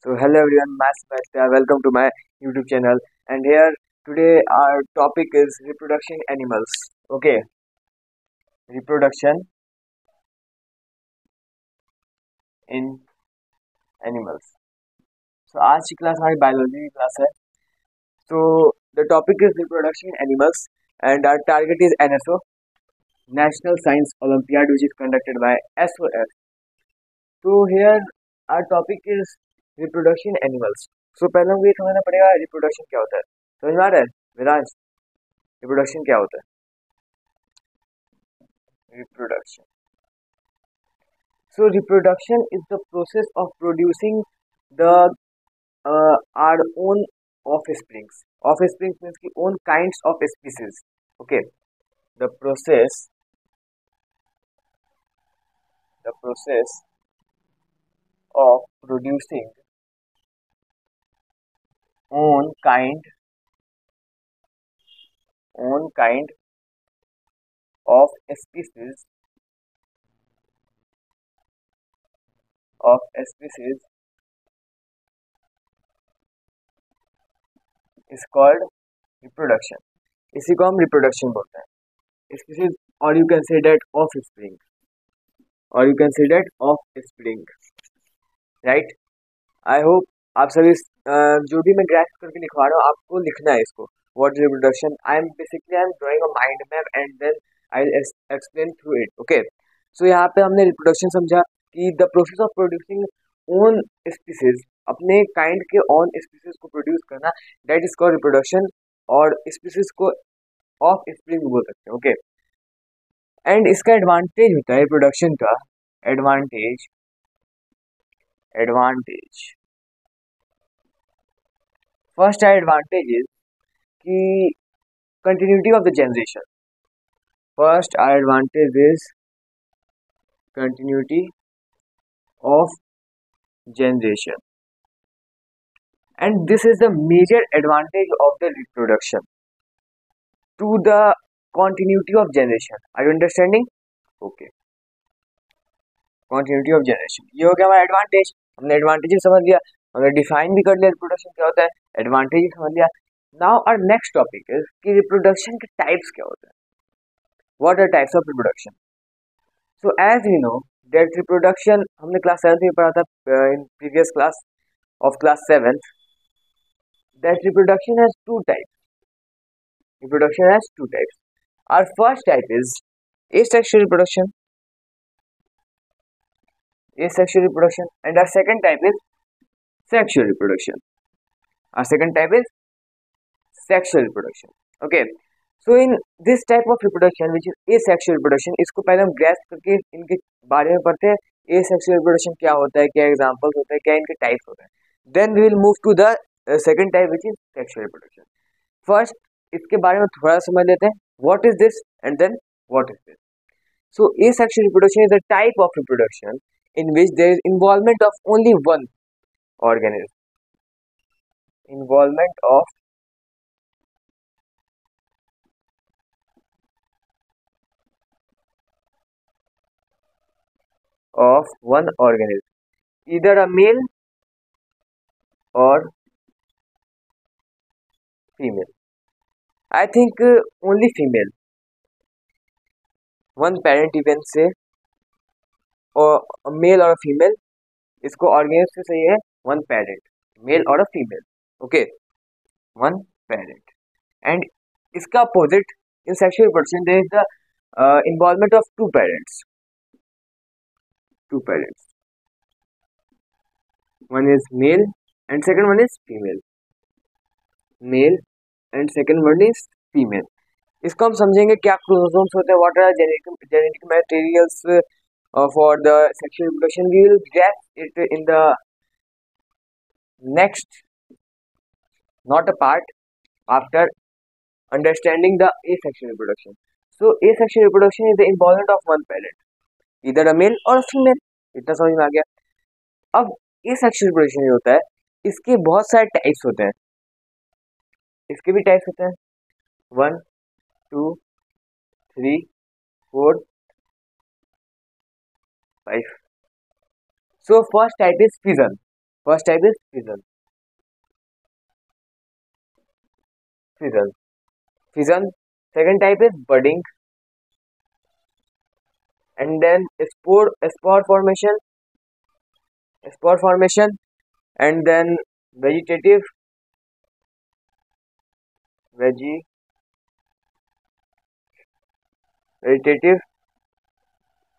So hello everyone, welcome to my YouTube channel. And here today our topic is reproduction animals. Okay, reproduction in animals. So आज की class हमारी biology की class है. So the topic is reproduction in animals, and our target is NSO, National Science Olympiad, which is conducted by SOS. So here our topic is reproduction animals. So पहले हमको ये समझना पड़ेगा reproduction क्या होता है. समझ में आ रहा है विराज? रिप्रोडक्शन क्या होता है? Reproduction. So reproduction is the process of producing the our own offsprings. Offsprings means ki own kinds of species. Okay, the process of producing own kind of species is called reproduction. इसी को हम reproduction बोलते हैं. Species और you can say that of spring right. I hope आप सभी जो भी मैं ग्राफ करके लिखवा रहा हूँ आपको लिखना है इसको. What is reproduction? I am drawing a mind map and then I explain through it. Okay, so यहाँ पे हमने रिप्रोडक्शन समझा कि the process of producing own species, अपने काइंड के ओन स्पीसीज को प्रोड्यूस करना, दैट इज कॉल्ड रिप्रोडक्शन. और स्पीसीज को ऑफ स्प्रिंग बोल सकते हैं. ओके, एंड इसका एडवांटेज होता है रिप्रोडक्शन का. एडवांटेज फर्स्ट एडवांटेज इज कि continuity of the generation. First advantage is continuity of generation, and this is the major advantage of the reproduction to the continuity of generation. Are you understanding? Okay, continuity of generation ये हो गया हमारा advantage. हमने advantage समझ लिया, हमने define भी कर लिया रिप्रोडक्शन क्या होता है, एडवांटेज समझ लिया. Now our next topic is कि रिप्रोडक्शन के टाइप्स क्या होते हैं. What are types of reproduction? So as we know that reproduction हमने क्लास 7th में पढ़ा था in previous class of class 7th, that reproduction has two types. Our first type is asexual reproduction, and our second type is sexual reproduction. Okay, so in this type of reproduction which is asexual reproduction, इसको पहले हम grasp करके इनके बारे में पढ़ते हैं. asexual reproduction क्या होता है, क्या एग्जांपल्स होते हैं, क्या इनके टाइप्स होते हैं. Then we will move to the second type which is sexual reproduction. First इसके बारे में थोड़ा समझ लेते हैं. What is this and then what is this. So asexual reproduction is a type of reproduction in which there is involvement of only one organism. Of one organism, either a male or female. I think only female. One parent you can say, or a male or a female. इसको organism से सही है one parent, male or a female. Okay, one parent. And इसका opposite in sexual reproduction there is the involvement of two parents. One is male and second one is female. इसको हम समझेंगे क्या chromosomes होते हैं, what are genetic materials for the sexual reproduction. We will get it in the next, not a part, after understanding the asexual reproduction. So asexual reproduction is the involvement of one parent, either a male or a female. इतना समझ में आ गया. अब asexual reproduction होता है, इसके बहुत सारे टाइप्स होते हैं. इसके भी टाइप्स होते हैं 1 2 3 4 5. So first type is fission. First type is fission. Fission. Fission. Second type is budding, and then spore formation, spore formation, and then vegetative, veggie, vegetative,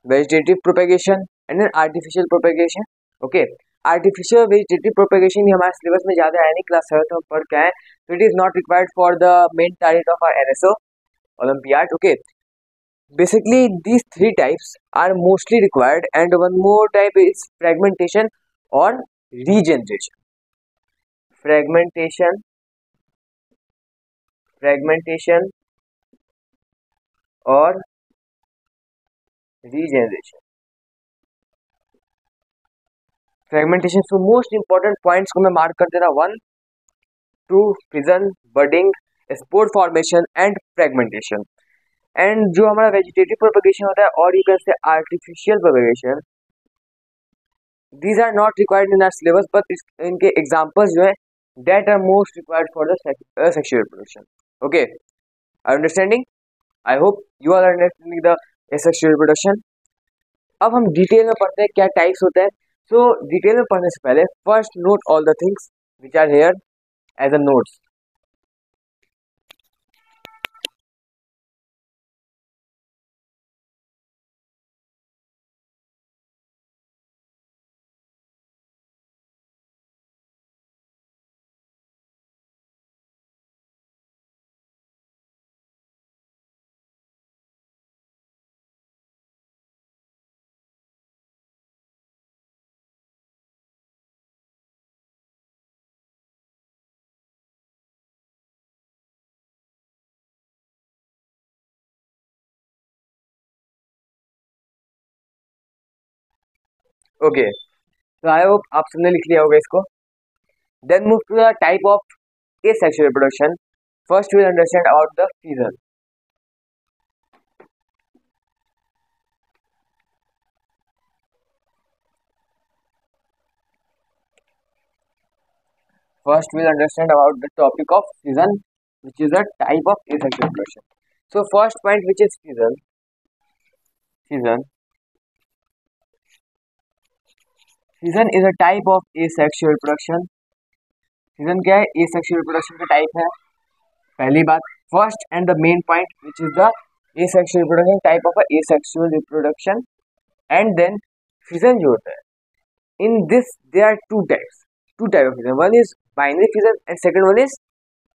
vegetative propagation, and then artificial propagation. Okay. Artificial vegetative propagation ये हमारे syllabus में ज़्यादा है नहीं, class 7 में पढ़ के आए, तो it is not required for the main target of R NSO Olympiad. Okay, basically these three types are mostly required, and one more type is fragmentation or regeneration. Fragmentation, fragmentation or regeneration. Fragmentation से most important points को मैं mark कर देता, 1 2 fission, budding, spore formation and fragmentation. And जो हमारा vegetative propagation होता है और you can say artificial propagation, these are not required in our syllabus, but इनके एग्जांपल्स जो है that are most required for the sexual reproduction. Okay, are understanding? I hope you are understanding the sexual reproduction. अब हम detail में पढ़ते हैं क्या types होते हैं. सो डिटेल में पढ़ने से पहले first note all the things which are here as a notes. Okay, तो आई होप आप सबने लिख लिया होगा इसको. Then move to the type of asexual reproduction. First we will understand about the fission. First we will understand about the topic of fission, which is a type of asexual reproduction. So first point, which is fission. Fission is a type of asexual reproduction. Fission क्या है? asexual reproduction का type है. पहली बात, first and the main point which is the asexual reproduction, type of asexual reproduction. And then fission जो होता है, in this there are two type of fission. One is binary fission and second one is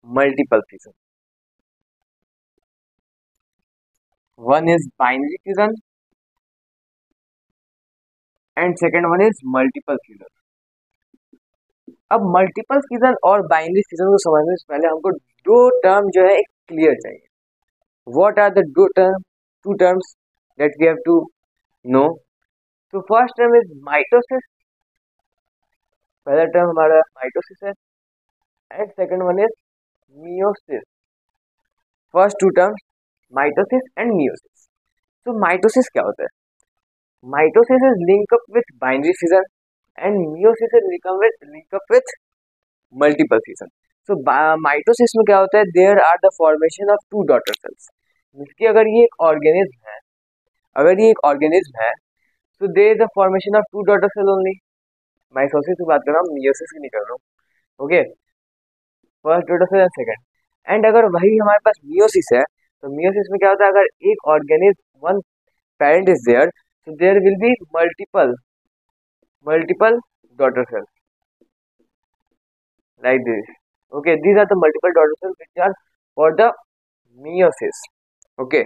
multiple fission. One is binary fission and second one is multiple fission. अब multiple fission और binary fission को समझने से पहले हमको दो term जो है क्लियर चाहिए. What are the two terms that we have to know? तो फर्स्ट टर्म इज माइटोसिस. पहला टर्म हमारा माइटोसिस है and second one is meiosis. First two terms mitosis and meiosis. तो माइटोसिस क्या होता है? Mitosis is link up with binary fission and meiosis is link up with multiple fission. So mitosis में क्या होता है? There are the formation of two daughter cells. इसकी अगर ये एक ऑर्गेनिज्म है, so there is the formation of two daughter cell only. Mitosis की बात कर रहा हूँ, मियोसिस की नहीं कर रहा हूँ. Okay, first daughter cell and second. And अगर वही हमारे पास मियोसिस है, तो मियोसिस में क्या होता है? अगर एक organism, one parent is there, so there will be multiple daughter cells like this. Okay, these are the multiple daughter cells which are for the meiosis. Okay,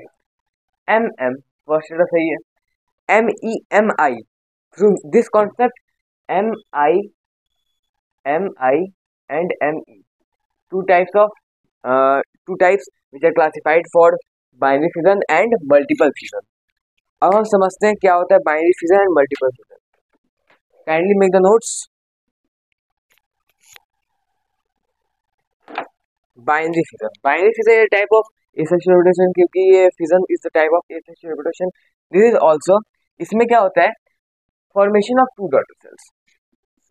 first letter सही है. MEMI, through this concept MI and ME, two types which are classified for binary fission and multiple fission. अब हम समझते हैं क्या होता है binary fission and multiple fission. Kindly make the notes. Binary fission. Binary fission is a type of asexual reproduction, क्योंकि ये fission is the type of asexual reproduction. This is also, इसमें क्या होता है? Formation of two daughter cells.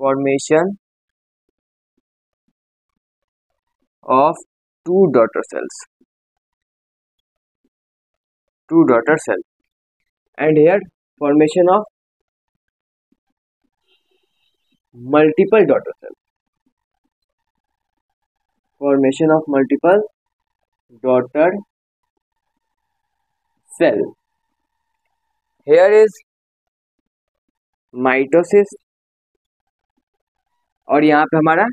Formation of two daughter cells, two daughter cells, and here formation of multiple daughter cells, formation of multiple daughter cell. Here is mitosis और यहाँ पे हमारा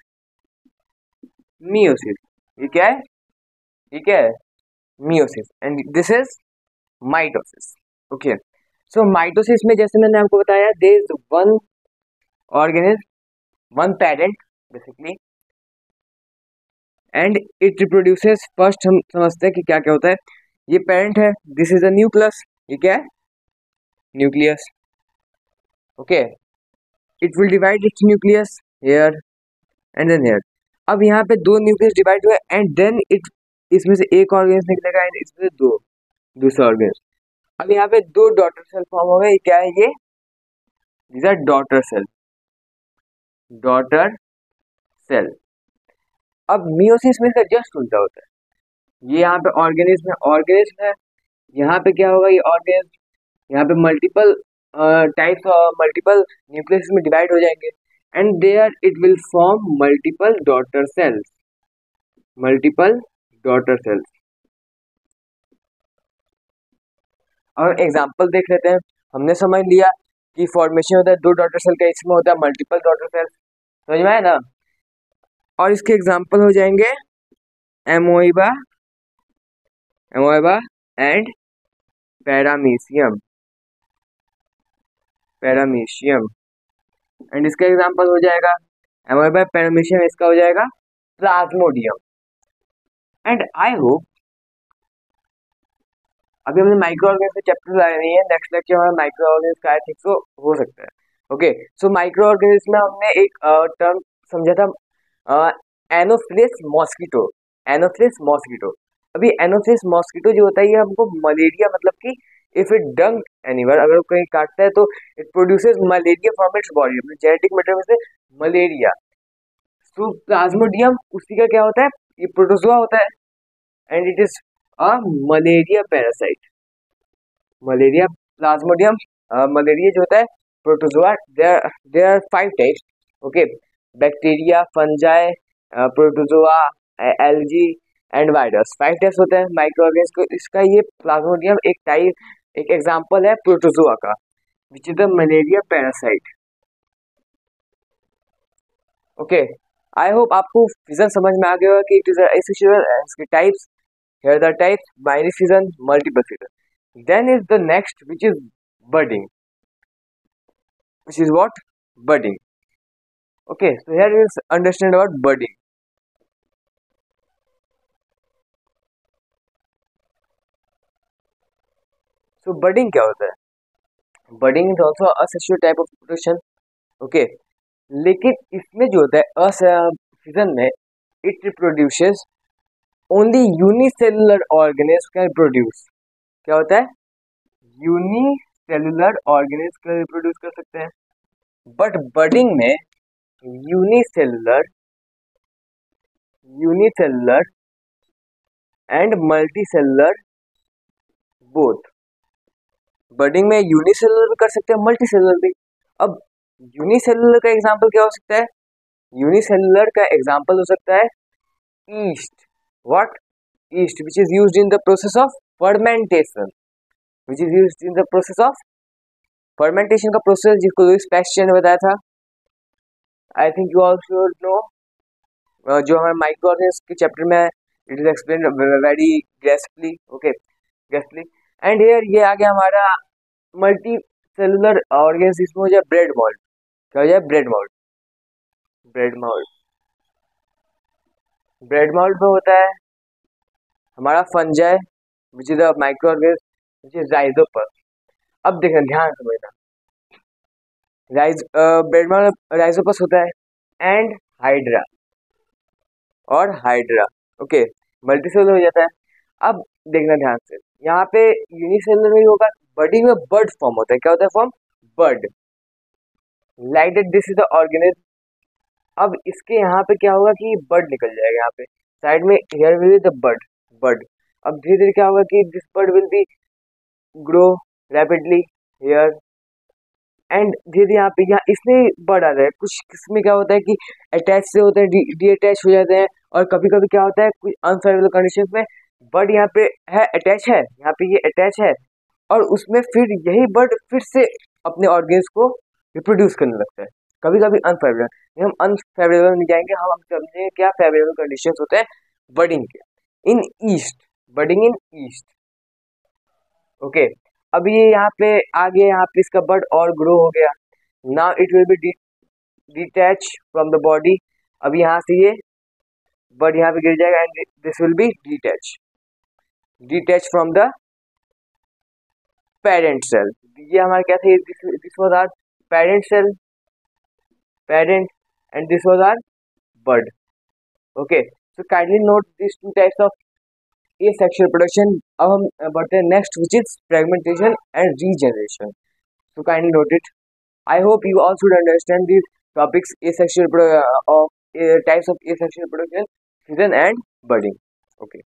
meiosis. ये क्या है? ये क्या है? Meiosis. And this is mitosis. Okay, so mitosis में जैसे मैंने आपको बताया, there is one organism, one parent basically, and it reproduces. First हम समझते हैं कि क्या क्या होता है. ये पेरेंट है, दिस इज अ न्यूक्लियस. ये क्या है? Nucleus. Okay, it will divide its nucleus here and then here. अब यहाँ पे दो न्यूक्लियस डिवाइड हुए एंड देन इट, इसमें से एक ऑर्गेनिज्म निकलेगा एंड इसमें से दो दूसरा ऑर्गेनिज्म. अब यहाँ पे दो डॉटर सेल फॉर्म हो गए. क्या है ये? These are daughter cell, daughter cell. अब मियोसिस में इसका जस्ट उल्टा होता है. ये यहाँ पे ऑर्गेनिज्म है, ऑर्गेनिज्म है. यहाँ पे क्या होगा? ये ऑर्गेनिज्म यहाँ पे मल्टीपल टाइप्स और मल्टीपल न्यूक्लियस में डिवाइड हो जाएंगे and there it will form multiple daughter cells, multiple daughter cells. और एग्जांपल देख लेते हैं. हमने समझ लिया कि फॉर्मेशन होता है दो डॉटर सेल का, इसमें होता है मल्टीपल डॉटर सेल्स. समझ में आया ना? और इसके एग्जांपल हो जाएंगे एमोइबा, एमोइबा एंड पैरामीशियम, पैरामीशियम. एंड इसका एग्जांपल हो जाएगा एमोइबा पैरामीशियम, इसका हो जाएगा प्लाज्मोडियम. एंड आई होप अभी हमने माइक्रो ऑर्गेनिज्म के चैप्टर लाए नहीं है, नेक्स्ट लेक्चर हमारा माइक्रो ऑर्गेनिज्म का आई थिंक सो हो सकता है. ओके, सो माइक्रो ऑर्गेनिज्म में हमने एक टर्म समझा था, एनोफिलिस मॉस्किटो, एनोफिलिस मॉस्किटो. अभी एनोफिलिस मॉस्किटो जो होता है ये हमको मलेरिया, मतलब कि इफ इट डंक एनीवेयर, अगर कहीं काटता है तो it produces malaria from its body, अपने जेनेटिक मटेरियल से मलेरिया. तो प्लाज्मोडियम उसी का क्या होता है? ये प्रोटोजोआ होता है and it is a malaria parasite. Malaria, plasmodium, malaria जो होता है protozoa. There are 5 types. Okay, bacteria, fungi, protozoa, algae and virus. 5 types होते हैं माइक्रो ऑर्गेनिज्म को. इसका ये प्लाज्मोडियम एक टाइप, एक एग्जांपल है प्रोटोजोआ का, विच is the malaria parasite. Okay, I hope आपको फिजन समझ में आ गया होगा कि इट इज इसके types. Here are the types: binary fission, multiple fission. Then is the next, which is budding. Which is what? Budding. Okay, so here we will understand about budding. So budding क्या होता है? Budding is also a sexual type of reproduction. Okay, लेकिन इसमें जो होता है fission में, it reproduces only unicellular organisms can produce. क्या होता है? यूनिसेलुलर ऑर्गेनिज्म का रिप्रोड्यूस कर सकते हैं. बट बडिंग में unicellular, unicellular and multicellular both. Budding में यूनिसेलुलर भी कर सकते हैं, मल्टीसेलुलर भी. अब यूनिसेलुलर का एग्जांपल क्या हो सकता है? यूनिसेलुलर का एग्जांपल हो सकता है east. What? East, which is used in the process of fermentation, which is used in the process of fermentation का प्रोसेस, जिसको लुईस पैस्चर ने बताया था. I think you all should know. जो हमारे माइक्रो ऑर्गेनिज्म के चैप्टर में it is explain very gracefully. Okay, gracefully. And here ये आ गया हमारा मल्टी सेलुलर ऑर्गेनिज्म. इसमें हो जाए ब्रेड मोल्ड. क्या हो जाए? Bread mould. Bread mould, bread mould में होता है हमारा fungi, which is a micro organism, which is Rhizopus. अब देखना, ध्यान समझना. ब्रेड मोल्ड राइजोपस होता है एंड हाइड्रा, और हाइड्रा. ओके, मल्टीसेलुलर हो जाता है. अब देखना ध्यान से, यहाँ पे यूनिसेलुलर में होगा. बडिंग में बर्ड फॉर्म होता है. क्या होता है form? Bird. Like that this is the organism. अब इसके यहाँ पे क्या होगा कि बर्ड निकल जाएगा यहाँ पे. साइड में here will be the bud. अब धीरे धीरे क्या होगा कि this bud will be grow rapidly here and धीरे धीरे यहाँ इसमें बड आ रहा है। कुछ किसमें क्या होता है कि अटैच से होते हैं, डी अटैच हो जाते हैं, और कभी कभी क्या होता है कुछ अनफेवरेबल कंडीशन में बड यहाँ पे है अटैच है, यहाँ पे ये अटैच है, और उसमें फिर यही बर्ड फिर से अपने ऑर्गेन्स को रिप्रोड्यूस करने लगता है। कभी कभी अनफेवरेबल, हम अनफेवरेबल में जाएंगे, हम समझेंगे क्या फेवरेबल कंडीशंस होते हैं बर्डिंग के इन ईस्ट, बर्डिंग इन ईस्ट। ओके, अब ये यहाँ पे आगे यहाँ पे इसका बर्ड और ग्रो हो गया। Now it will be detach from the body. अब यहाँ से ये बर्ड यहाँ पे गिर जाएगा and this will be detach from the parent cell. ये हमारा क्या था, this was our parent cell, parent, and this was our bird. Okay, so kindly note this two types of asexual reproduction। अब हम बढ़ते हैं next which is fragmentation and regeneration. So kindly note it. I hope you all should understand these topics, types of asexual reproduction, season and budding. Okay.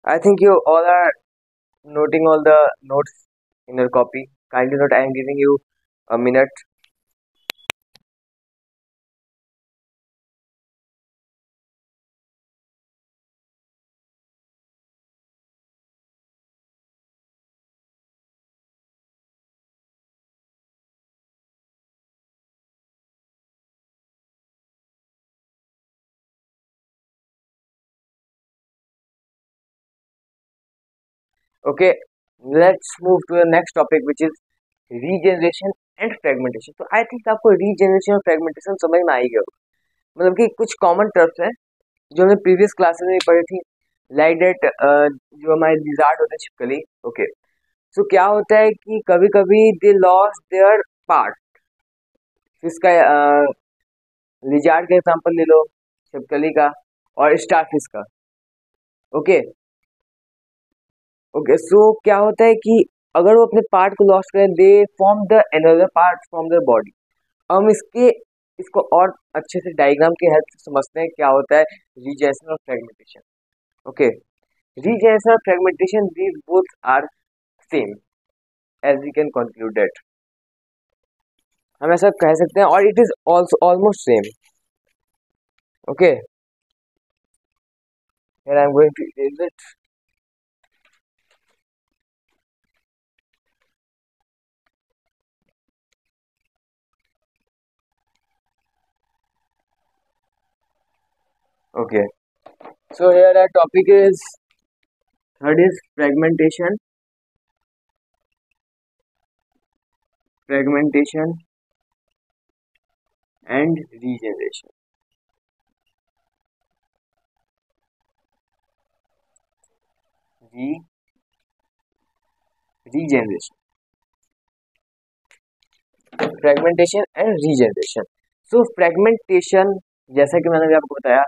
I think you all are noting all the notes in your copy. Kindly note, I am giving you a minute. Okay, let's move to the next topic, which is regeneration and fragmentation. तो आई think आपको regeneration और fragmentation समझ में आ ही गया होगा। मतलब कि कुछ कॉमन टर्म्स हैं जो हमने प्रीवियस क्लासेस में पढ़ी थी, लाइक डेट जो हमारे लिजार्ड होते हैं, छिपकली। ओके, सो क्या होता है कि कभी कभी दे लॉस्ट देयर पार्ट। इसका लिजार्ड का एग्जांपल ले लो, छिपकली का, और स्टारफिश का। ओके ओके, सो क्या होता है कि अगर वो अपने पार्ट को लॉस्ट करें, they form the another part from the body. हम इसको और अच्छे से डायग्राम के हेल्प से समझते हैं क्या होता है रीजनरेशन और फ्रेगमेंटेशन। ओके, रीजनरेशन और fragmentation these both are same, as we can conclude that. हम ऐसा कह सकते हैं, और it is also almost same. Okay, here I am going to erase it. Okay, so here our topic is third is fragmentation and regeneration. Regeneration, fragmentation and regeneration. So fragmentation, जैसा कि मैंने भी आपको बताया,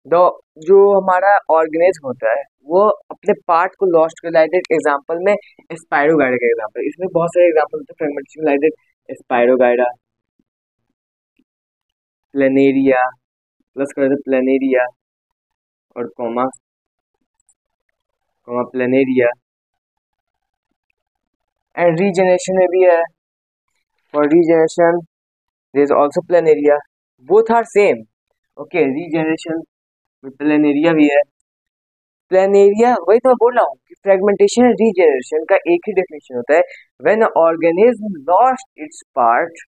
द जो हमारा organism होता है वो अपने पार्ट को लॉस्ट कर, लाइक एग्जांपल में स्पायरोगाइडा का एग्जांपल, इसमें बहुत सारे एग्जांपल होते हैं fragmentation, like spirogyra, planaria, plus कर दे प्लेनेरिया और कॉमा प्लेनेरिया, एंड रीजनरेशन में भी है। For regeneration there is also planaria, both are same. Okay, regeneration में प्लेनेरिया भी है। प्लेनेरिया, वही तो मैं बोल रहा हूँ कि फ्रेगमेंटेशन एंड रीजनरेशन का एक ही डेफिनेशन होता है, when a organism lost its part,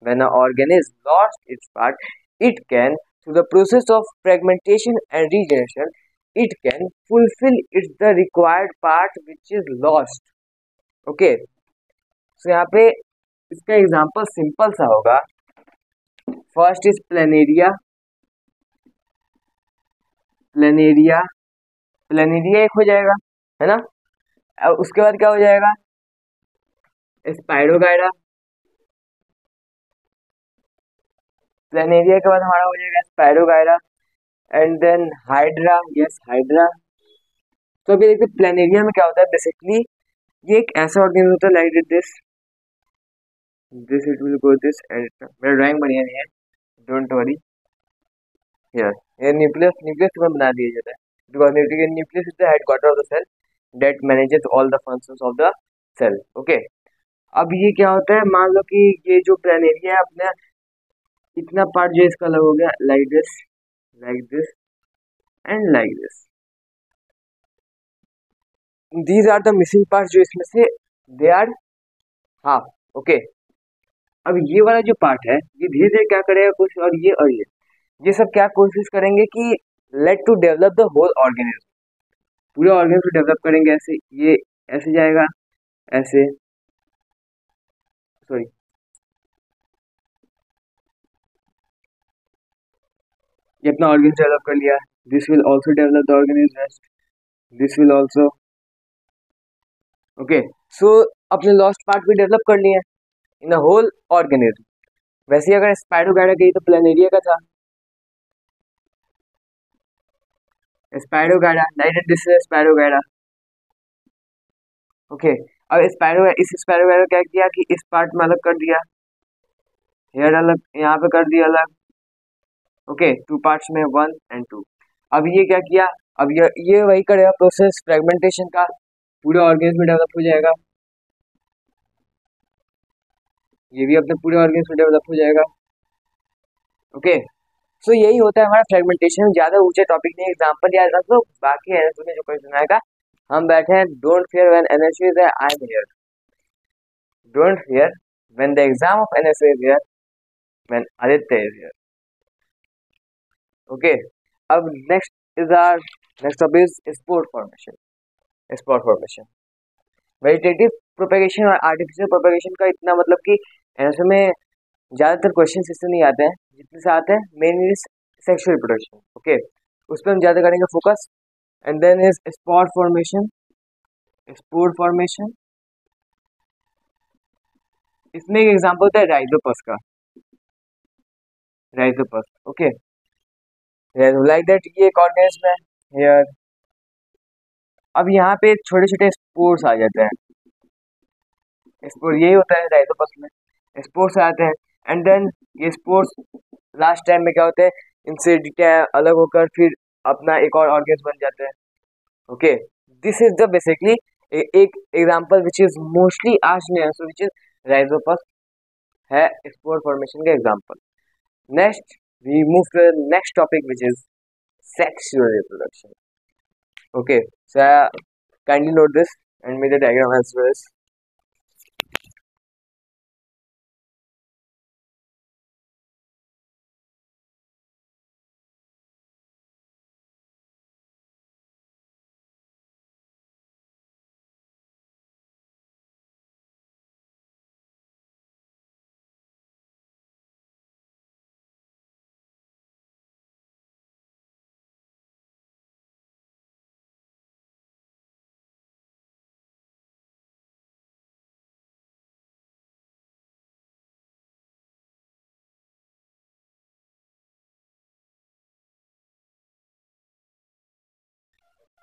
when an organism lost its part, it can, through the process of fragmentation and regeneration, it can fulfill its the required part which is lost. Okay, so यहाँ पे इसका example simple सा होगा। First is planaria. Planaria planaria एक हो जाएगा, है ना। अब उसके बाद क्या हो जाएगा, स्पाइरोगाइरा। प्लेनेरिया के बाद हमारा हो जाएगा spirogyra, and then hydra. Yes, hydra. तो अभी देखिए प्लेनेरिया में क्या होता है बेसिकली, ये एक ऐसा ऑर्गेनिज्म होता है like this, it will go this, and मेरा ड्राइंग बढ़िया नहीं है, डोंट वरी। हियर, ये न्यूक्लियस न्यूक्लियस में बना दिया जाता है, because nucleus is the headquarter of the cell that manages all the functions of the cell. Okay, अब ये क्या होता है, मान लो कि ये जो प्लेनेरिया है अपना इतना पार्ट जो इसका अलग हो गया, like this and like this, these are the missing part, जो इसमें से दे आर हाफ। ओके, अब ये वाला जो पार्ट है ये धीरे धीरे क्या करेगा कुछ, और ये सब क्या कोशिश करेंगे कि let to develop the whole organism, पूरे ऑर्गेनिज्म को डेवलप करेंगे। ऐसे ये ऐसे जाएगा, ऐसे, सॉरी, ये अपना ऑर्गेनिज्म डेवलप कर लिया, this will also develop the organism, this will also. Okay, so अपने लॉस्ट पार्ट भी डेवलप कर लिए इन अ होल ऑर्गेनिज्म। वैसे ही अगर स्पाइरोगाइरा गई तो प्लेनेरिया का था spirogyra, like this is spirogyra. Okay, अब इस स्पाइरोगाइरा क्या किया कि इस पार्ट में अलग कर दिया, हेयर अलग, यहाँ पे कर दिया अलग। ओके, टू पार्ट्स में, 1 और 2। अब ये क्या किया, अब ये वही करेगा प्रोसेस फ्रेगमेंटेशन का, पूरे ऑर्गेन्स में डेवलप हो जाएगा, ये भी अपने पूरे ऑर्गेन्स में डेवलप हो जाएगा। ओके, सो यही होता है हमारा फ्रेगमेंटेशन। ज्यादा ऊंचे टॉपिक नहीं, एग्जांपल याद रख लो, बाकी है तुम्हें जो क्वेश्चन आएगा। हम बैठे हैं, don't fear when NSU is I am here, don't fear when the exam of NSU is here, when Aditya is here. Okay, अब next topic is spore formation. Spore formation, vegetative propagation और artificial propagation का इतना मतलब कि ऐसे में ज्यादातर question इससे नहीं आते हैं, जितने से आते हैं मेनली सेक्सुअल रिप्रोडक्शन। ओके, उस पर हम ज्यादा करेंगे focus. And then is spore formation. Spore formation, इसमें एक एग्जांपल होता है राइजोपस का, राइजोपस। ओके, लाइक दैट ये एक ऑर्गेनिज्म है हियर। अब यहाँ पे छोटे छोटे स्पोर्स आ जाते हैं, स्पोर यही होता है राइजोपस में, स्पोर्स आते हैं। एंड देन ये स्पोर्स लास्ट टाइम में क्या होते हैं, इनसे अलग होकर फिर अपना एक और ऑर्गेन्स बन जाते हैं। Okay, this is the basically एक example which is mostly asked in answer, which is rhizopus है स्पोर फॉर्मेशन का example. Next we move to next topic which is sexual reproduction. Okay, so kindly note this and make the diagram as well as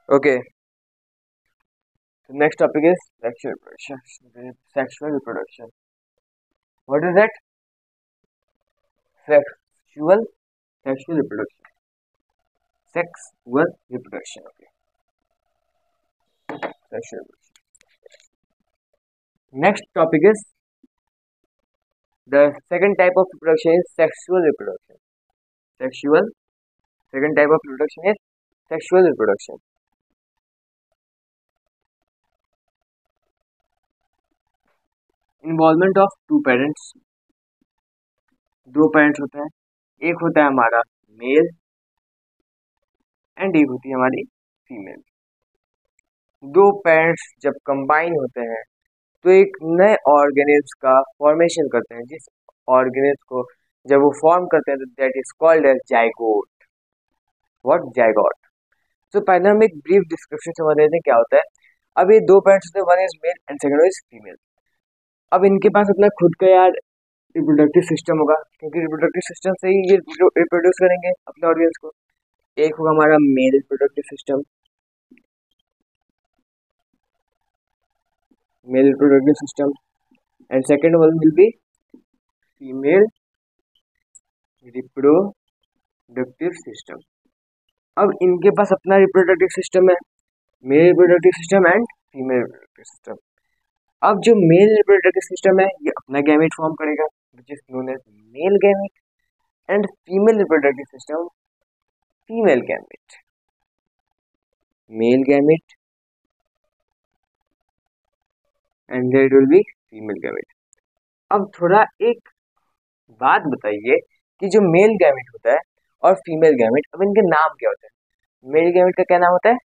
okay. So next topic is sexual reproduction. Sexual reproduction. What is that? Sexual reproduction. Sexual reproduction. Okay. Sexual reproduction. Next topic is the second type of reproduction is sexual reproduction. Second type of reproduction is sexual reproduction. Involvement of two parents. दो parents होते हैं, एक होता है हमारा male and एक होती है हमारी फीमेल। दो पेरेंट्स जब कंबाइन होते हैं तो एक नए ऑर्गेनिज्म का फॉर्मेशन करते हैं, जिस ऑर्गेनिज्म को जब वो फॉर्म करते हैं तो that is called as zygote. What? Zygote. तो पहले हम एक ब्रीफ डिस्क्रिप्शन समझ लेते हैं क्या होता है। अब ये दो पेरेंट्स होते हैं, one is male and second is female. अब इनके पास अपना खुद का यार रिप्रोडक्टिव सिस्टम होगा, क्योंकि रिप्रोडक्टिव सिस्टम से ही ये रिप्रोड्यूस करेंगे अपने ऑडियंस को। एक होगा हमारा mail reproductive system, male reproductive system, and second one will be female reproductive system. अब इनके पास अपना रिप्रोडक्टिव सिस्टम है, mail reproductive system and female reproductive system. अब जो मेल रिप्रोडक्टिव सिस्टम है ये अपना गैमेट फॉर्म करेगा which is known as male gamete, and female reproductive system female gamete, male gamete and there will be female gamete. अब थोड़ा एक बात बताइए कि जो मेल गैमेट होता है और फीमेल गैमेट, अब इनके नाम क्या होते हैं? मेल गैमेट का क्या नाम होता है?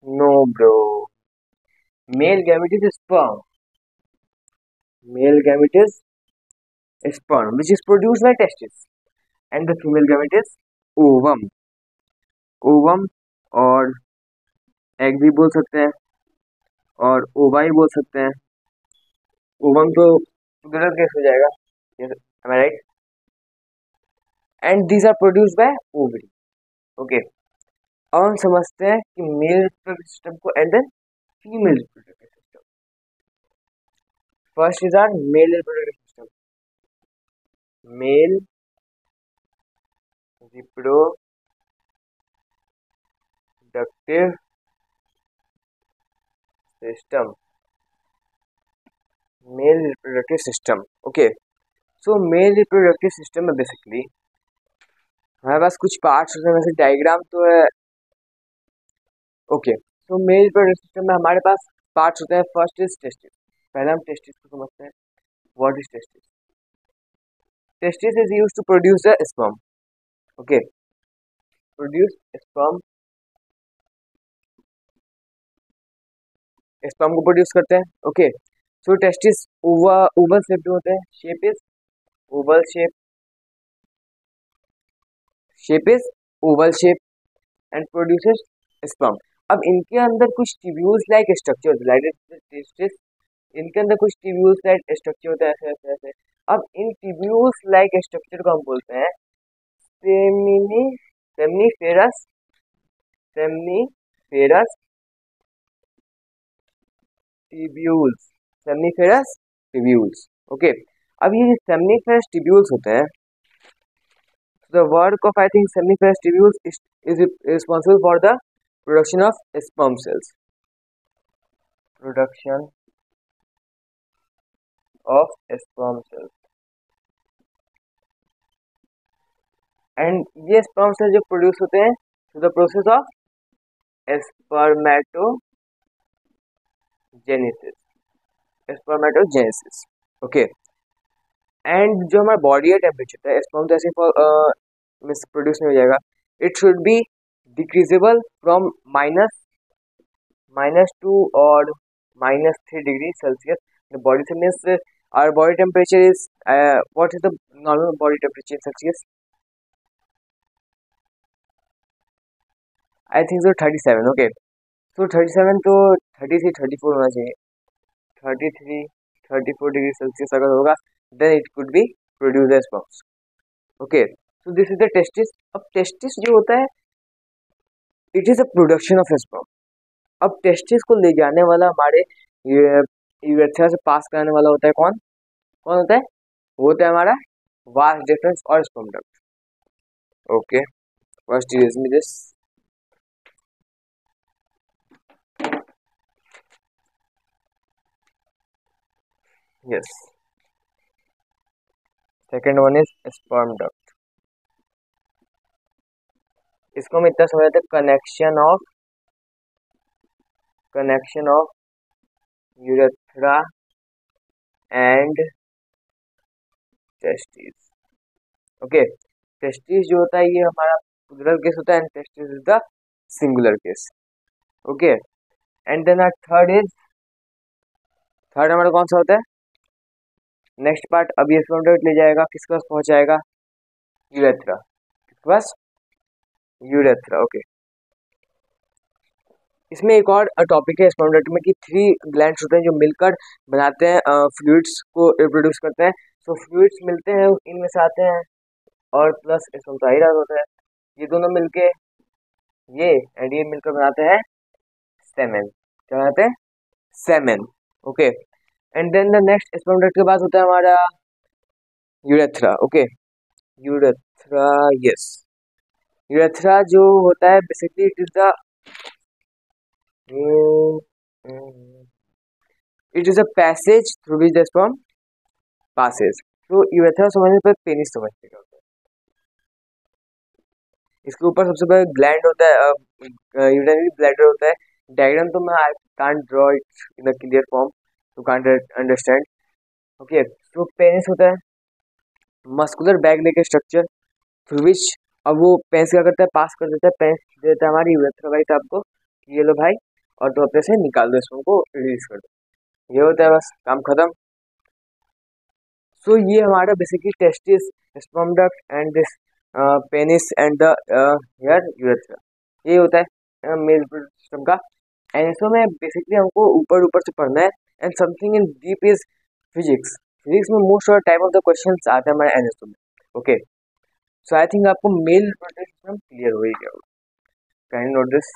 No bro, male gamete is sperm. Male gamete is sperm which is produced by testes, and the female gamete is ovum। ovum और egg भी बोल सकते हैं और ओवाई बोल सकते हैं। ovum तो गलत केस हो जाएगा, am I right? and these are produced by ovary। okay, अब हम समझते हैं कि मेल रिप्रोडक्टिव सिस्टम को and then female reproductive system. First is our male reproductive system, male reproductive system, male reproductive system. Okay, so male reproductive system में basically हमारे पास कुछ पार्ट्स होते हैं, वैसे डायग्राम तो है। Okay, so male reproductive system में हमारे पास पार्ट्स होते हैं। First is testis. पहले हम टेस्टिस को समझते हैं। What is testis? Testis is used to produce the sperm. Okay, produce sperm, sperm को प्रोड्यूस करते हैं। Okay, so testis oval shaped होते हैं। Shape is oval shape, shape is oval shape and produces sperm. अब इनके अंदर कुछ tubules like structure होते हैं, टेस्टिस इनके अंदर कुछ ट्यूब्यूल्स लाइक स्ट्रक्चर होता है, ऐसे ऐसे ऐसे। अब इन ट्यूब्यूल्स लाइक स्ट्रक्चर को हम बोलते हैं seminiferous, seminiferous tubules, seminiferous tubules. Okay, अब ये सेमनीफेरस ट्यूब्यूल्स होते हैं, the work of I think seminiferous tubules is responsible for the production of sperm cells, production of sperm cells, and ये sperm cells जो produce होते हैं through the process of spermatogenesis, spermatogenesis। Okay, and जो हमारा body का temperature है sperm तो ऐसे प्रोड्यूस नहीं हो जाएगा, इट शुड बी डिक्रीजेबल फ्रॉम -2 और -3 degree Celsius. the body means our body temperature is what is the normal body temperature in Celsius? I think so 37। okay, so 37 तो 33 34 होना चाहिए। 33 34 डिग्री सेल्सियस अगर होगा then it could be produce as sperms। okay, so this is the testis। अब testis जो होता है it is a production of sperm. अब टेस्टिस को ले जाने वाला हमारे यूरेथ्रा से पास कराने वाला होता है कौन? कौन होता है? वो होता है हमारा वास डिफरेंस और sperm duct. Okay, first is me this. Yes, second one is sperm duct. इसको हम इतना समझते हैं connection of urethra and testis. Okay, testis जो होता है ये हमारा प्लूरल केस होता है and testis is the singular case. Okay, and then our third is third हमारा कौन सा होता है? नेक्स्ट पार्ट अब ये स्पर्म डक्ट ले जाएगा, किसके पास पहुंचाएगा? यूरेथ्रा। किसके पास? यूरेथ्रा। ओके। इसमें एक और टॉपिक है स्पर्म डक्ट में कि 3 ग्लैंड्स होते हैं जो मिलकर बनाते हैं फ्लूइड्स को रिप्रोड्यूस करते हैं। सो फ्लूइड्स मिलते हैं, इनमें से आते हैं, और प्लस स्पर्म तो ही होता है। ये दोनों मिलके ये एंड ये मिलकर बनाते हैं सेमेन। क्या बनाते हैं? Semen. Okay. And then the next sperm duct के बाद होता है हमारा urethra. Okay. Urethra, yes. Urethra जो होता है basically it is the it is a passage through which the sperm passes. तो यूरेथ्रा समझने पर पेनिस समझते क्या होता है। इसके ऊपर सबसे पहले ग्लैंड होता है, यूरिनरी ब्लैडर होता है। डायग्राम तो मैं I can't draw it in a clear form, to can't understand. Okay. तो पेनिस होता है मस्कुलर बैग लेके स्ट्रक्चर थ्रू विच, अब वो पेनिस क्या करता है? पास कर देता है, पेनिस देता है हमारी यूरेथ्रा वाइट आपको, ये लो भाई, और तो अपने से निकाल दो इसको, रिलीज कर दो। ये होता है, बस काम खत्म। सो ये हमारा basically testis, sperm duct and this penis and the here urethra, ये होता है मेल सिस्टम का। एंड इसमें में बेसिकली हमको ऊपर ऊपर से पढ़ना है। And something in deep is physics. Physics में most of type of the questions आते हैं हमारे एनएसओ में। ओके। सो आई थिंक आपको मेल रिप्रोडक्टिव सिस्टम क्लियर हो ही गया होगा। Can you note this?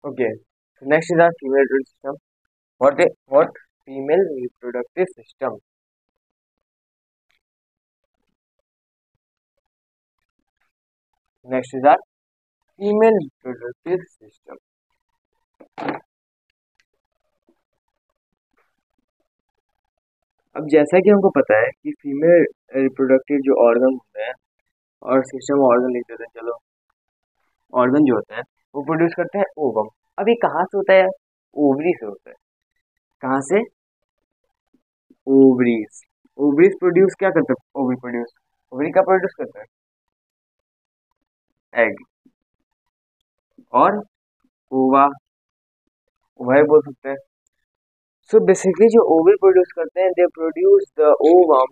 Okay. So next is our female reproductive system. What female reproductive system? Next is our female reproductive system. अब जैसा कि हमको पता है कि फीमेल रिप्रोडक्टिव जो ऑर्गन होते हैं, और सिस्टम ऑर्गन लिख देते हैं, चलो ऑर्गन जो होते हैं वो प्रोड्यूस करते हैं ओवम। अब ये कहाँ से होता है? ओवरी से होता है। कहाँ से? ओवरीज। ओवरीज प्रोड्यूस क्या करते हैं? ओवरी का प्रोड्यूस करता है एग, और ओवा, ओवा ही बोल सकते हैं। सो बेसिकली जो ओवरी प्रोड्यूस करते हैं, they produce the ovum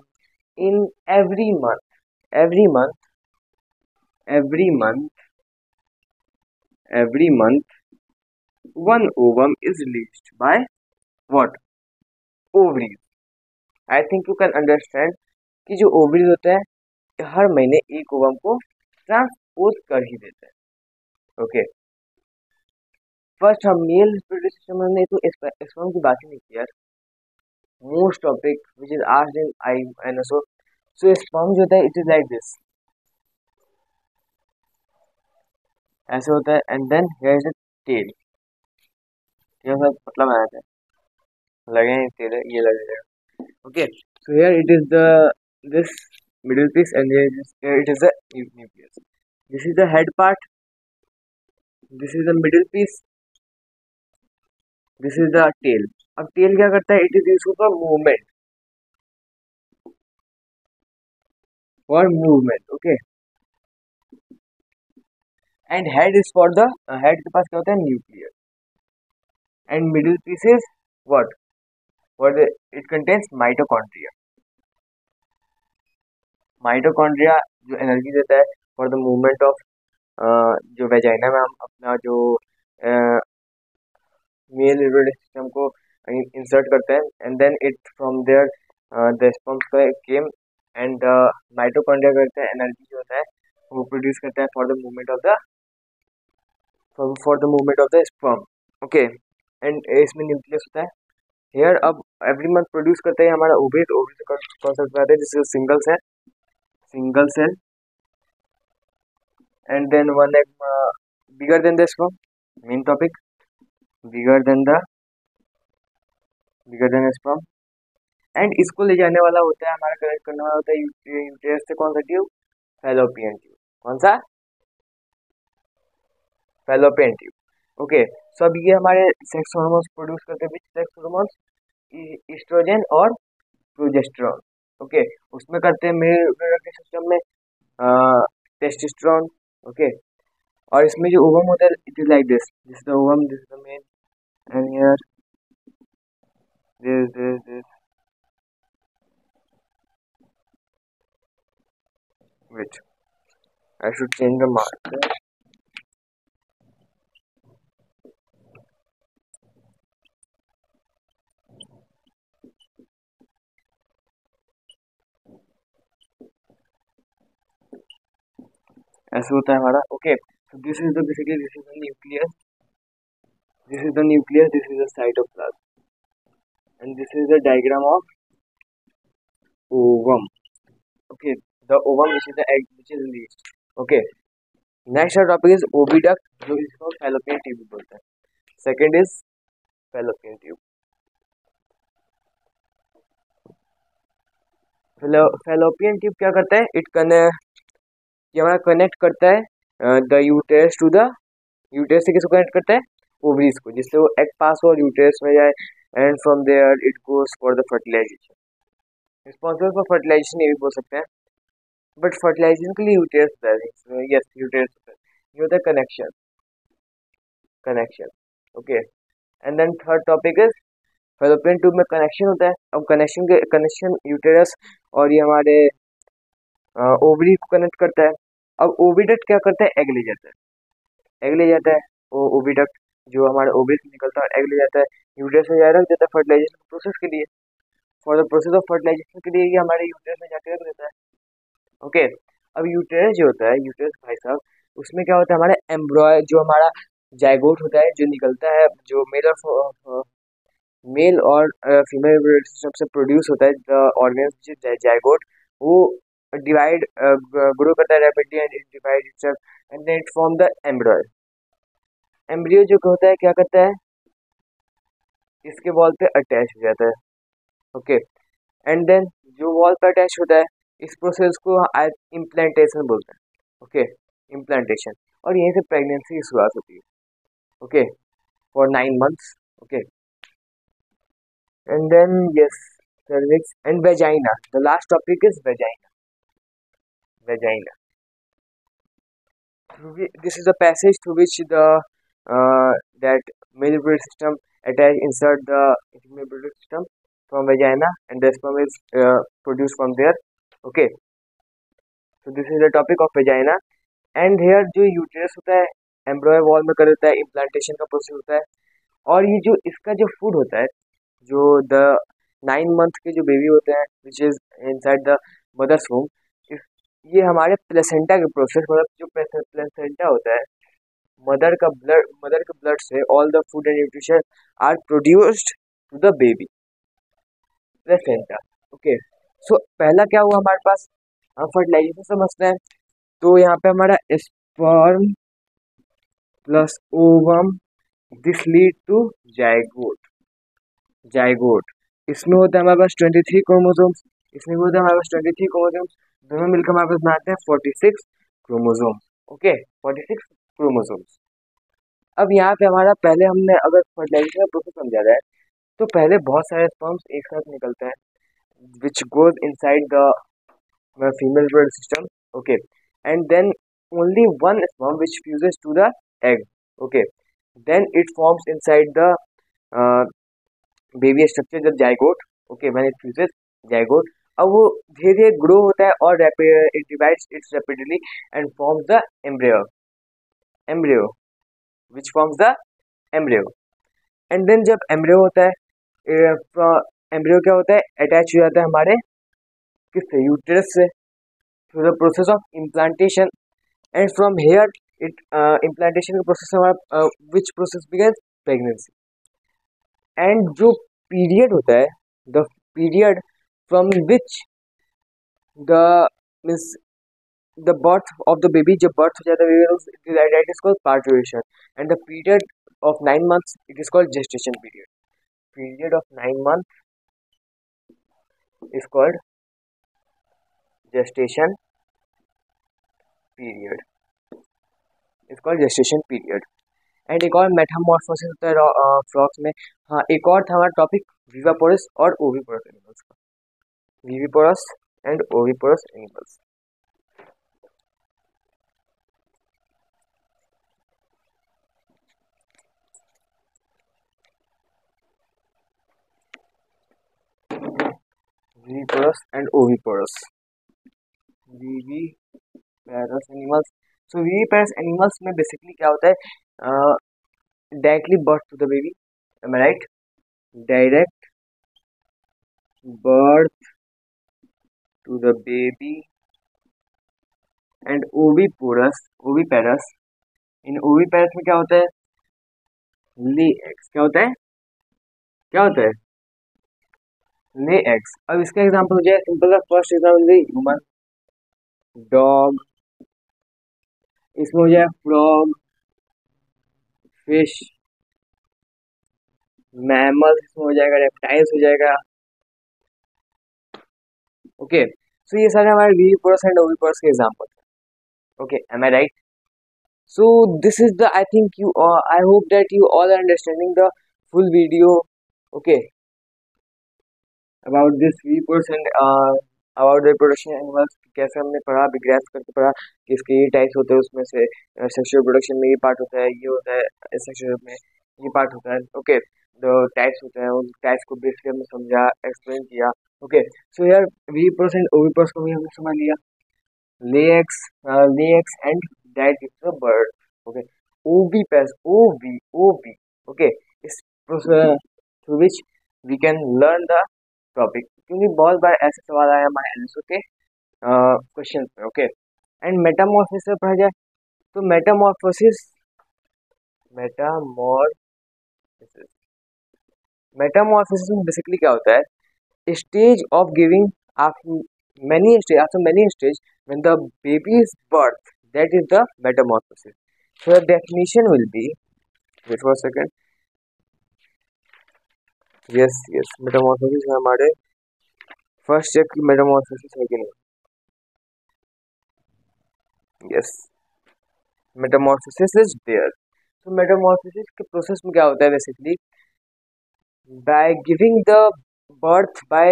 in every month. Every month, every month, every month one ovum is released by what? Ovaries. I think you can understand कि जो ओवरीज होते हैं हर महीने एक ओवम को ट्रांसपोज कर ही देते हैं। ओके। फर्स्ट हम मेल रिप्रोडक्टिव सिस्टम में तो स्पर्म की बात ही नहीं की यार। Most topic which is asked in I NSO. So sperm जो होता है इट इज लाइक दिस, ऐसे होता है। And then here is the tail. ये सब मतलब आया था, लगे टेल है, ये लगेगा। Okay, so here it is the this middle piece, and here it is the nucleus. This is the head part. This is the middle piece. This is the tail. अब tail क्या करता है? It is useful for movement. For movement, okay. And head is for the head के पास क्या होता है? Nucleus. And middle piece is what? It contains mitochondria. Mitochondria जो energy देता है फॉर द मूवमेंट ऑफ, जो वेजाइना में हम अपना जो मेल रिप्रोडक्टिव सिस्टम को इंसर्ट करते हैं, and then it from there the sperm came, and mitochondria करते हैं एनर्जी जो होता है वो प्रोड्यूस करता है for the movement of the sperm. Okay. And इसमें न्यूक्लियस होता है, हेयर अब एवरी मंथ प्रोड्यूस करते हैं हमारा ओवरी, ओवरी से कॉन्सेप्ट में आते हैं जिससे single cell and then one egg bigger than the sperm, main topic bigger than the sperm. And इसको ले जाने वाला होता है हमारा, कनेक्ट करने वाला होता है यूटेरस से कौन सा ट्यूब, फैलोपियन ट्यूब। कौन सा, फैलोपियन ट्यूब। ओके, सो अब ये हमारे सेक्स हार्मोन्स प्रोड्यूस करते हैं, सेक्स हार्मोन्स ईस्ट्रोजन और प्रोजेस्टेरोन। ओके, उसमें करते हैं मेल रिप्रोडक्टिव सिस्टम में टेस्टोस्टेरोन। ओके, और इसमें जो ओवम होता है it is like this the ovum, this the main and here this wait, I should change the marker। ऐसे होता है हमारा। Okay, so this is the basically this is the nucleus, this is the nucleus, this is the cytoplasm and this is the diagram of ovum। Okay, the ovum which is the egg which is released। Okay, next our topic is oviduct जो इसको fallopian tube बोलते हैं। Second is fallopian tube। fallopian tube क्या करता है, ये हमारा connect करता है the uterus to the, uterus से किसको कनेक्ट करता है, ओवरीज को, जिससे वो एग पास हो और यूटेरस में जाए and from there it goes for the fertilization. Responsible for fertilization ये भी बोल सकते हैं, बट फर्टिलाइजेशन के लिए यूटेरस होता है। यस, यूटेरस होता है। ये होता है connection, okay. And then third topic is fallopian tube में कनेक्शन होता है। अब कनेक्शन यूटेरस और ये हमारे ओवरी को कनेक्ट करता है। अब ओविडक्ट क्या करता है, एग ले जाता है, वो ओविडक्ट जो हमारे ओवरी से निकलता है एग ले जाता है, यूटेरस में रख देता है फर्टिलाइजेशन प्रोसेस के लिए। For the process of fertilization के लिए ये हमारे यूटेरस में जाके रख देता है। ओके, अब यूटेरस जो होता है, यूटेरस भाई साहब, उसमें क्या होता है, हमारा एम्ब्रॉय जो हमारा जाइगोट होता है जो निकलता है, जो मेल और फीमेल सिस्टम से प्रोड्यूस होता है, द ऑर्गेन्स जाइगोट, वो डिवाइड ग्रो करता है rapidly and it divide itself and then it form the embryo. Embryo जो होता है क्या करता है, इसके वॉल पे अटैच हो जाता है। ओके, एंड देन जो वॉल पे अटैच होता है इस प्रोसेस को इम्प्लांटेशन बोलते हैं। ओके, इम्प्लांटेशन, और यहीं से प्रेगनेंसी की शुरुआत होती है। Okay, for 9 months। Okay, and then yes, cervix and vagina, the last topic is vagina। This is the passage through which the that male reproductive system insert the female reproductive system from vagina and the sperm is produced from there। Okay, so this is the topic of vagina। and here जो uterus होता है एम्ब्रॉय wall में कर देता है, implantation का process होता है। और ये जो इसका जो फूड होता है, जो द 9 month के जो बेबी होते हैं which is inside the mother's womb, ये हमारे प्लेसेंटा के प्रोसेस, मतलब जो प्लेसेंटा होता है, मदर के ब्लड से all the food and nutrition are produced to the baby, placenta. Okay, so पहला क्या हुआ हमारे पास, हम फर्टिलाइजेशन समझते हैं। तो यहाँ पे हमारा sperm plus ovum, this lead to zygote. इसमें होता है हमारे पास 23 क्रोमोसोम्स, इसमें होता है हमारे पास 23 क्रोमोसोम्स, दोनों मिलकर हमारे पास बनाते हैं 46 क्रोमोसोम्स। Okay, 46 chromosomes. अब यहाँ पे हमारा पहले हमने अगर फर्टिलाइजेशन का प्रोसेस समझा जाए तो पहले बहुत सारे स्पर्म्स एक साथ निकलते हैं which goes inside the female blood system. Okay, and then only one sperm which fuses to the egg। okay, then it forms inside the baby structure the zygote। okay, when it fuses zygote, अब वो धीरे धीरे grow होता है और it divides its rapidly and forms the embryo which forms the embryo। and then जब embryo होता है, embryo क्या होता है, अटैच हो जाता है हमारे किससे, यूटेरस से, through the process of implantation। and from here it implantation process which process begins, pregnancy। and जो पीरियड होता है, the period from which the means the birth of the baby, जब बर्थ हो जाता है baby that is called parturition, and the period of 9 months it is called gestation period. Period of 9 months is called gestation period, is called gestation period. And एक और Metamorphosis होता है frocks में. हाँ, एक और था हमारा टॉपिक विवापोरस और ओविपोरस एनिमल्स का. Viviparous and oviparous animals. Viviparous and oviparous. Viviparous animals. So viviparous animals में बेसिकली क्या होता है, directly birth to the baby, am I right, direct birth to the baby. And oviparous, इन oviparous में क्या होता है, lay eggs. क्या होता है, क्या होता है, lay eggs. अब इसका एग्जांपल हो जाए सिंपल सा. फर्स्ट एग्जांपल ह्यूमन, डॉग, इसमें हो जाए फ्रॉग, फिश, मैमल्स, इसमें हो जाएगा रेप्टाइल्स हो जाएगा. ओके, सो ये सारे हमारे विविपोरस एंड ओविपोरस के example. Okay, am I right? So this is the, I think you I hope that you all are understanding the full video, okay, about this V% about the reproduction animals. कैसे हमने पढ़ा, grasp करके पढ़ा कि इसके ये types होते हैं, उसमें से सेक्सुअल रिप्रोडक्शन में ये पार्ट होता है, ये होता है, सेक्सुअल में ये पार्ट होता है. ओके, जो टाइप्स होते हैं उन टाइप्स को बेसिकली हमने समझा, एक्सप्लेन किया. ओके, सो यार V% ओविपोरस को भी हमने समझ लिया. lay eggs and that gives the bird. Okay, oviparous, ov, okay, is process through which we can learn the topic. क्योंकि बहुत बार ऐसे सवाल आया हमारे एनएसओ के क्वेश्चन में. ओके, एंड मेटामॉर्फोसिस से पढ़ा जाए तो मेटामॉर्फोसिस में बेसिकली क्या होता है, stage of giving after many stage when the baby is birth, that is the metamorphosis. So the definition will be, wait for a second, yes, metamorphosis में हमारे फर्स्ट चेक की मेटामॉर्फोसिस है कि नहीं. yes, metamorphosis is there. so metamorphosis के process में क्या होता है, basically by giving the birth by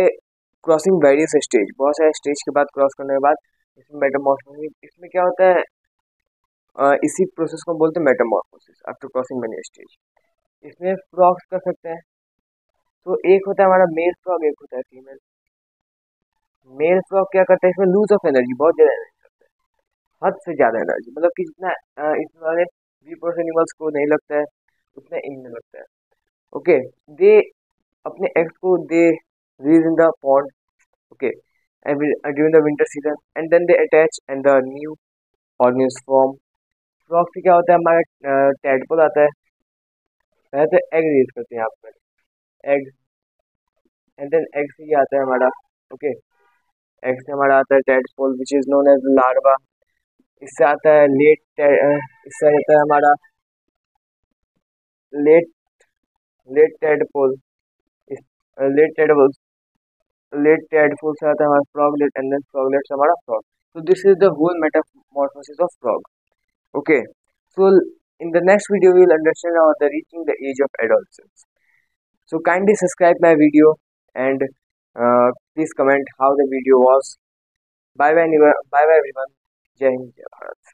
crossing various stage, बहुत सारे स्टेज के बाद क्रॉस करने के बाद इसमें मेटामॉर्फोसिस. इसमें क्या होता है, इसी प्रोसेस को बोलते हैं Metamorphosis after crossing many stage. इसमें फ्रॉग्स कर सकते हैं. तो एक होता है हमारा मेल फ्रॉग, एक होता है फीमेल. मेल फ्रॉग क्या करता है, इसमें लूज ऑफ एनर्जी, बहुत ज़्यादा एनर्जी लगता है, हद से ज़्यादा एनर्जी, मतलब कि जितना इसमें वाले वीपर्स एनिमल्स को नहीं लगता है उतना इनमें लगता है. ओके, दे अपने एग्स को they release in the pond, okay, and during the winter season, and then they attach and the new organisms form. Frog से क्या होता है, हमारा टैडपोल आता है, पहले तो एग रिलीज करते हैं यहाँ पर, एग, एंड देन एग से ये आता है हमारा. ओके, एग से हमारा आता है tadpole which is known as larva. इससे आता है इससे आता है हमारा लेट टैडपोल. लेट टैडपोल से आता है हमारा फ्रॉगलेट, एंड देन फ्रॉगलेट से हमारा frog. So this is the whole metamorphosis of frog. Okay, so in the next video we will understand about the reaching the age of adolescence. So kindly subscribe my video and please comment how the video was. Bye bye everyone. Jai Hind, Jai Bharat.